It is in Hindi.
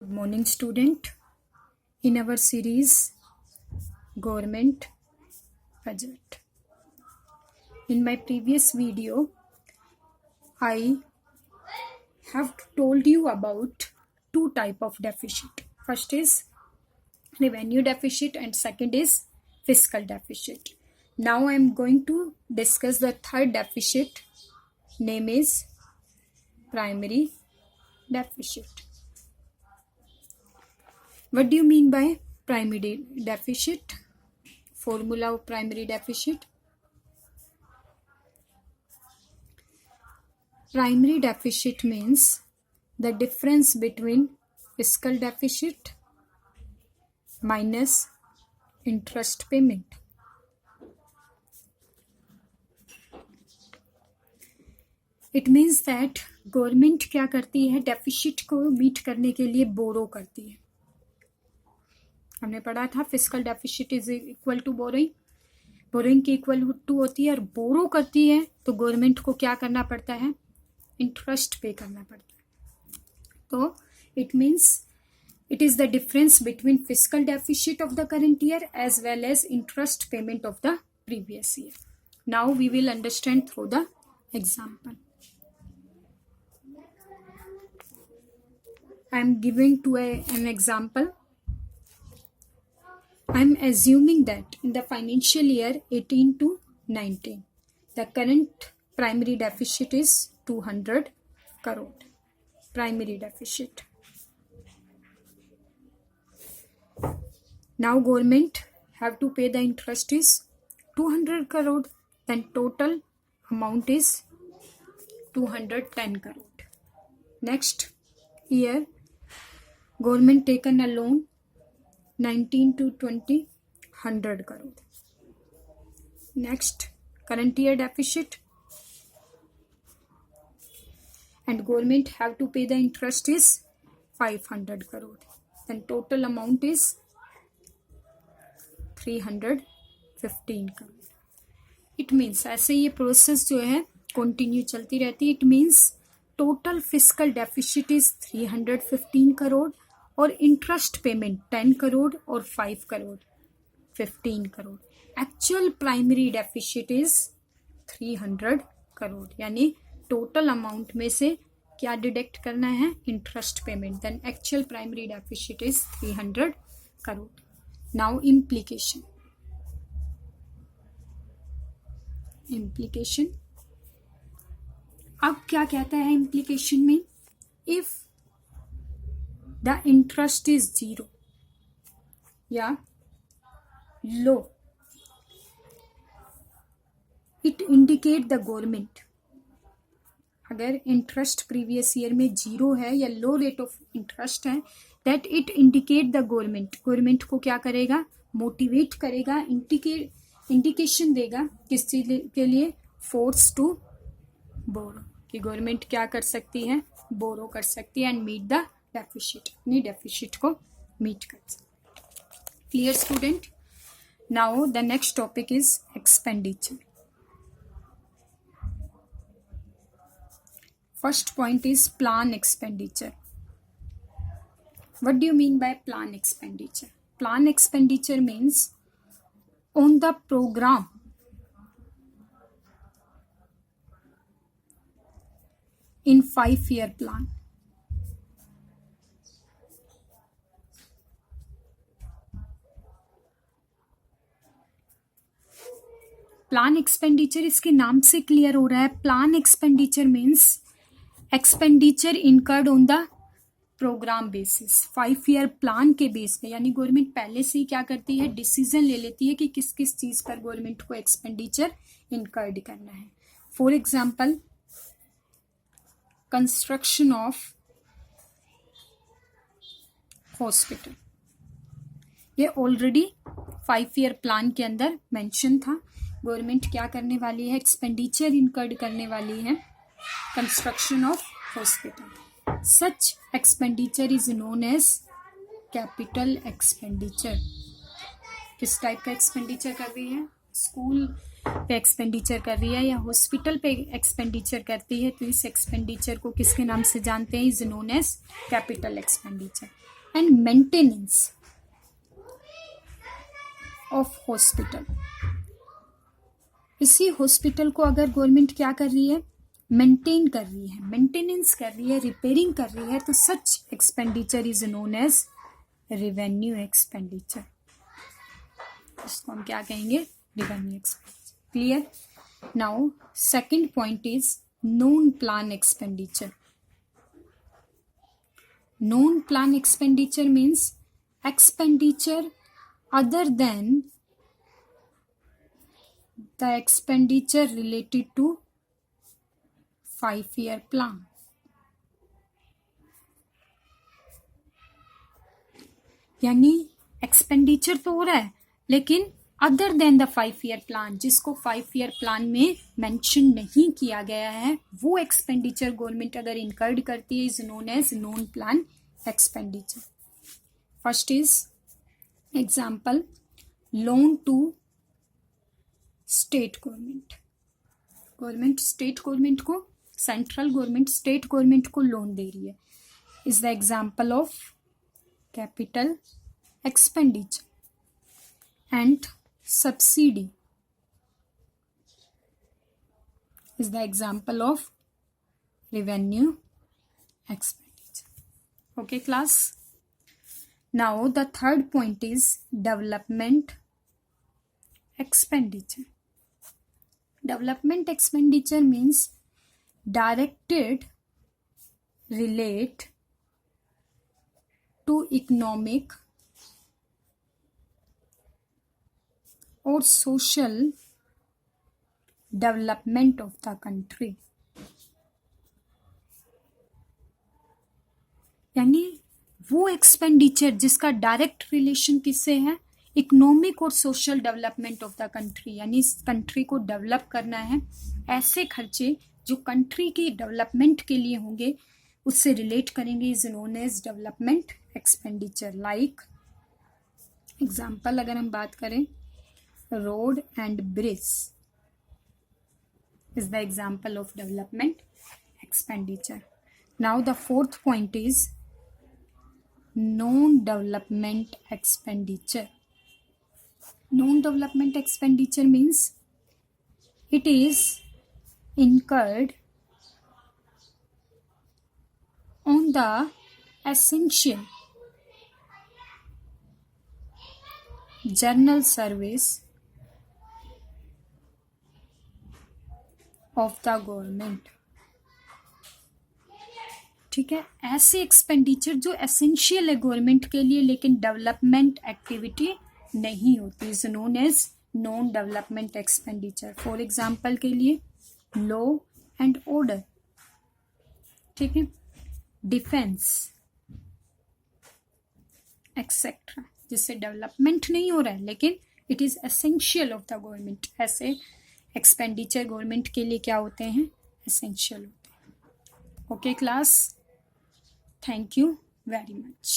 Good morning, student. In our series Government Budget. In my previous video, I have told you about two type of deficit. First is revenue deficit and second is fiscal deficit. Now I am going to discuss the third deficit. Name is primary deficit. What do you mean by primary deficit? Formula of primary deficit. Primary deficit means the difference between fiscal deficit minus interest payment. It means that government क्या करती है, डेफिसिट को मीट करने के लिए बोरो करती है. हमने पढ़ा था fiscal deficit is equal to borrowing. Borrowing की इक्वल टू होती है और बोरो करती है तो गवर्नमेंट को क्या करना पड़ता है, इंटरेस्ट पे करना पड़ता है. तो it means it is the difference between fiscal deficit of the current year as well as interest payment of the previous year. Now we will understand through the example. I am giving to an example. I am assuming that in the financial year 18 to 19, the current primary deficit is 200 crore. Primary deficit. Now government have to pay the interest is 200 crore. Then total amount is 210 crore. Next year government taken a loan 19 to 20 100 crore. Next current year deficit and government have to pay the interest is 500 crore. Then total amount is 315 crore. It means ऐसे ये प्रोसेस जो है कंटिन्यू चलती रहती है. It means total fiscal deficit is 315 crore और इंटरेस्ट पेमेंट 10 करोड़ और 5 crore 15 crore. Actual primary deficit is 300 crore. यानी टोटल अमाउंट में से क्या डिडक्ट करना है, interest payment. Then actual primary deficit is 300 crore. Now implication. अब क्या कहता है इम्प्लीकेशन में, इफ द इंटरेस्ट इज 0 या लो, इट इंडिकेट द गवर्नमेंट. अगर इंटरेस्ट प्रीवियस ईयर में 0 है या लो रेट ऑफ इंटरेस्ट है, that it indicate the government. Government को क्या करेगा, मोटिवेट करेगा, इंडिकेशन देगा किस चीज के लिए, फोर्स टू बोरो. कि गवर्नमेंट क्या कर सकती है, बोरो कर सकती है एंड मीट द डेफिसिट, अपनी डेफिसिट को मीट कर सकती है. Clear student. Now the next topic is expenditure. First point is plan expenditure. What do you mean by plan expenditure? Plan expenditure means on the program in 5-year plan. Plan expenditure इसके नाम से क्लियर हो रहा है. Plan expenditure means expenditure incurred on the program basis. 5-year plan के बेस पे. यानी गवर्नमेंट पहले से ही क्या करती है, डिसीजन ले लेती है कि किस किस चीज पर गवर्नमेंट को एक्सपेंडिचर इनकर्ड करना है. For example construction of hospital, ये ऑलरेडी 5-year प्लान के अंदर मेंशन था. गवर्नमेंट क्या करने वाली है, एक्सपेंडिचर इनकर्ड करने वाली है construction of hospital. Such expenditure is known as capital expenditure. किस टाइप का एक्सपेंडिचर कर रही है, स्कूल पे एक्सपेंडिचर कर रही है या हॉस्पिटल पे एक्सपेंडिचर करती है तो इस एक्सपेंडिचर को किसके नाम से जानते हैं? Is known as capital expenditure. And maintenance of hospital. इसी हॉस्पिटल को अगर गवर्नमेंट क्या कर रही है? मेंटेन कर रही है, मेंटेनेंस कर रही है, रिपेयरिंग कर रही है, तो such expenditure is known as revenue expenditure. इसको हम क्या कहेंगे? Revenue expenditure. Clear? Now second point is non plan expenditure. Non plan expenditure means expenditure other than the expenditure related to 5-year plan. यानी एक्सपेंडिचर तो हो रहा है लेकिन other than the 5-year plan, जिसको 5-year प्लान में मेंशन नहीं किया गया है, वो एक्सपेंडिचर गवर्नमेंट अगर इनकर्ड करती है is known as non plan expenditure. First is example loan to state government. Government state government को, सेंट्रल गवर्नमेंट स्टेट गवर्नमेंट को लोन दे रही है. Is the example of capital expenditure. And subsidy is the example of revenue expenditure. Okay class. Now the third point is development expenditure. Development expenditure means directed relate to economic or social development of the country. यानी वो एक्सपेंडिचर जिसका डायरेक्ट रिलेशन किससे है? इकोनॉमिक और social development of the country. यानी इस कंट्री को डेवलप करना है, ऐसे खर्चे जो कंट्री की डेवलपमेंट के लिए होंगे उससे रिलेट करेंगे, is known as development expenditure. Like example अगर हम बात करें, road and bridge is the example of development expenditure. Now the fourth point is non-development expenditure. Non-development expenditure means it is incurred on the essential general service of the government. ठीक है, ऐसे एक्सपेंडिचर जो एसेंशियल है गवर्नमेंट के लिए लेकिन डेवलपमेंट एक्टिविटी नहीं होती, is known as non development expenditure. For example के लिए लॉ एंड ऑर्डर, ठीक है, डिफेंस एक्सेट्रा, जिससे डेवलपमेंट नहीं हो रहा है लेकिन it is essential of the government. ऐसे एक्सपेंडिचर गवर्नमेंट के लिए क्या होते हैं? एसेंशियल होते हैं. Okay class, thank you very much.